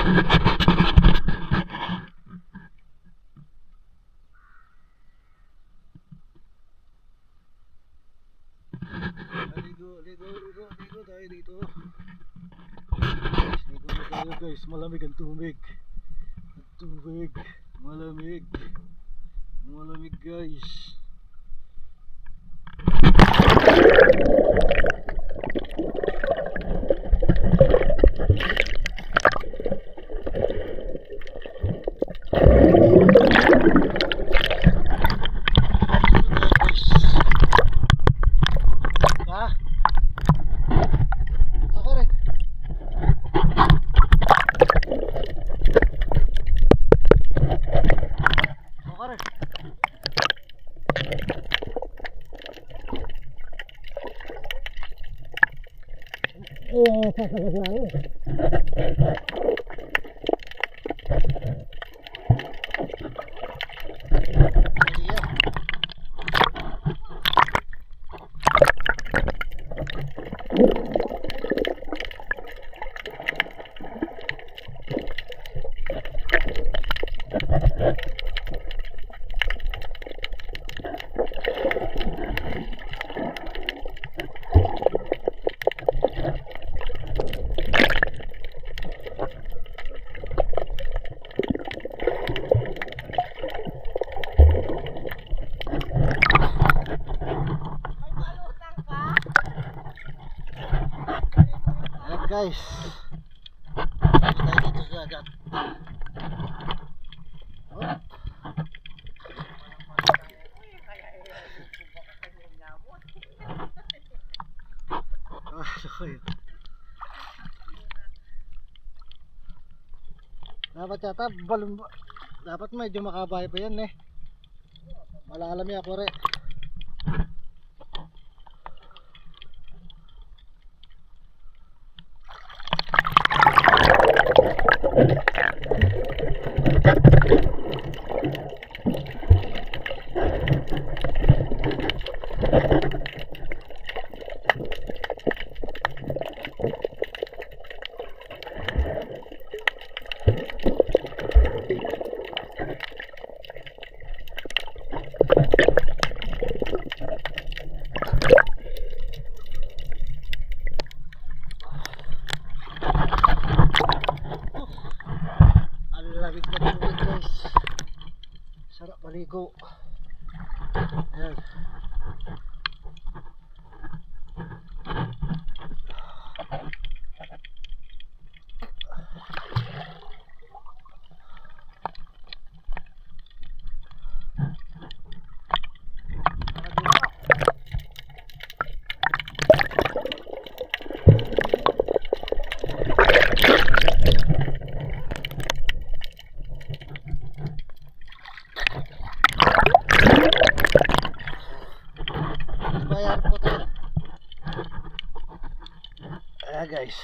Ligo tayo dito. Ligo na tayo guys, malamig ang tubig. Malamig. Malamig guys. Sasagot namin. Guys, tayo dito sa dagat. Dapat yata dapat medyo makabay pa yan eh. Malalami ako rin. Sarap maligo. Ayan. Guys,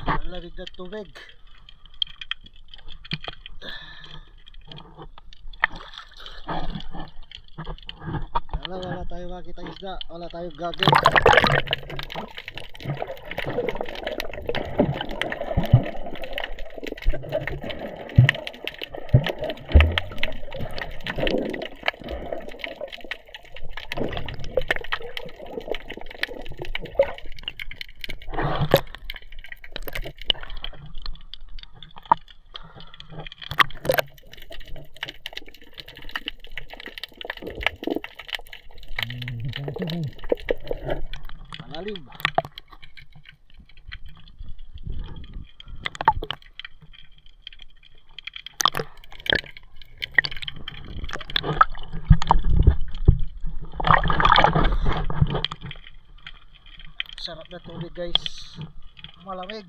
ang lamig ng tubig. Wala tayo makita isda, wala tayo gagawin. Malalim. Sarap na tubig guys, malamig.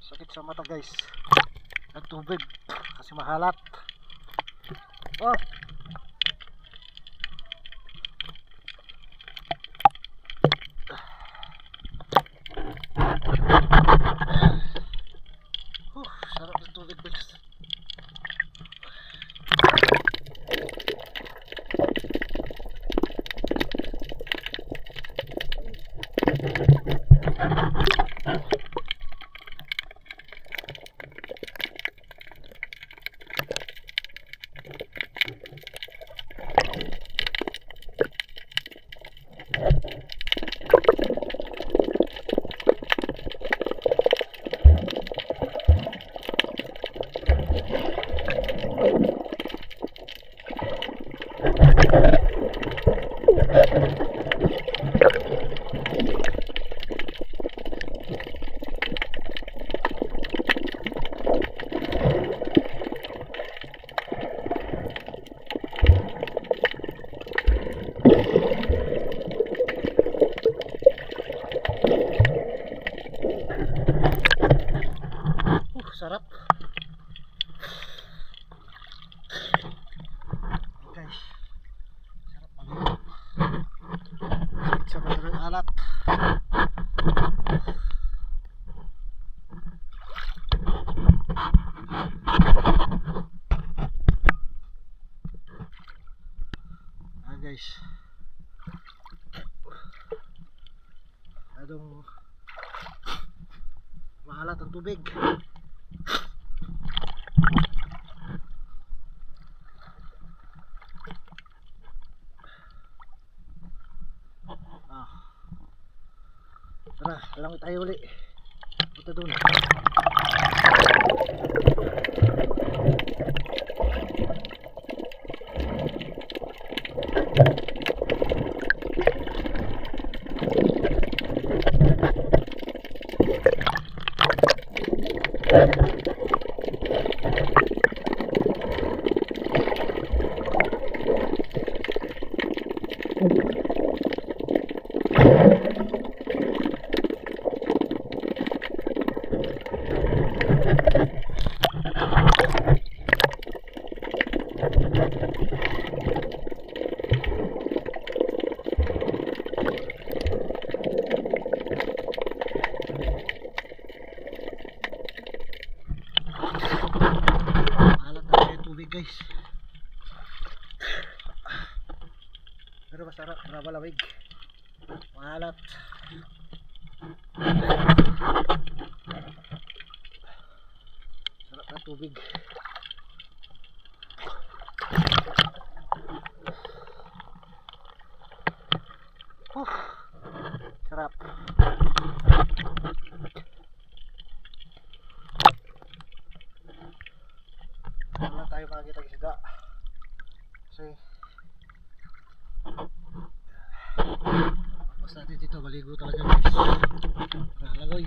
Sakit sa mata guys ang tubig kasi mahalat. Oh, bilis. Sarap. Guys, sarap mag-inom. Sa baterang alat. Guys, adong maalat ang tubig. Tara, langoy tayo uli. Punta doon. Guys, pero masarap, malamig, maalat. Sarap na tubig. Sarap. Wala tayo makakita ng isda kasi mas natin dito maligo talaga guys. Nakalagoy.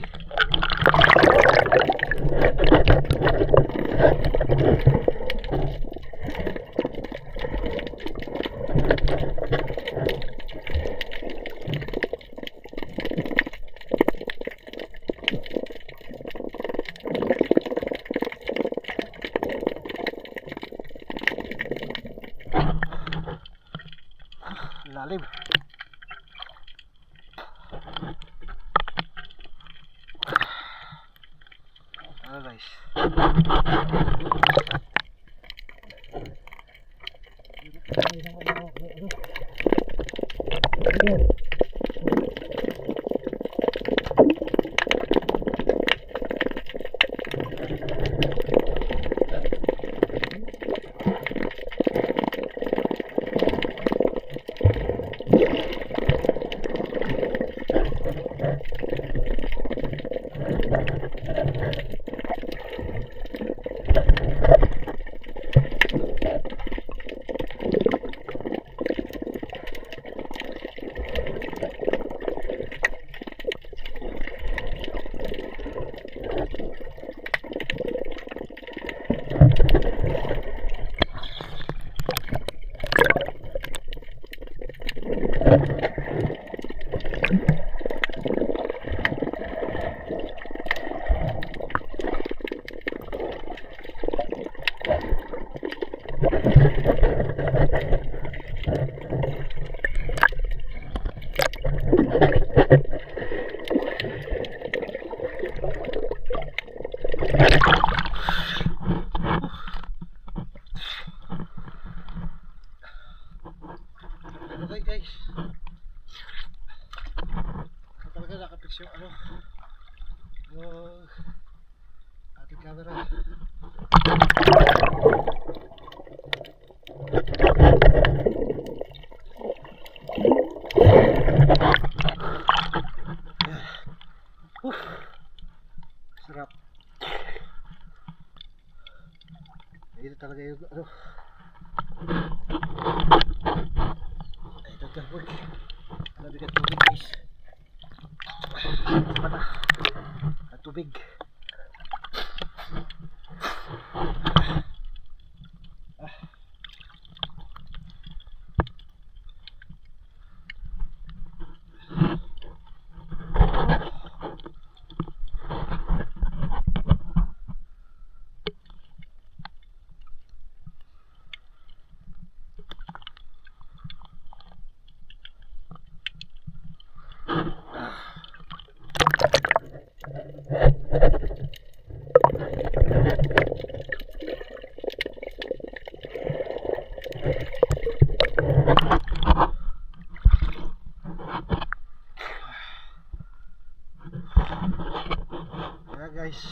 Lalim. Guys. yung ating camera. Ayan. Sarap. Ito talaga yung ano. Ito tubig. Ano bigat tubig guys. Mata. Ang tubig. Guys,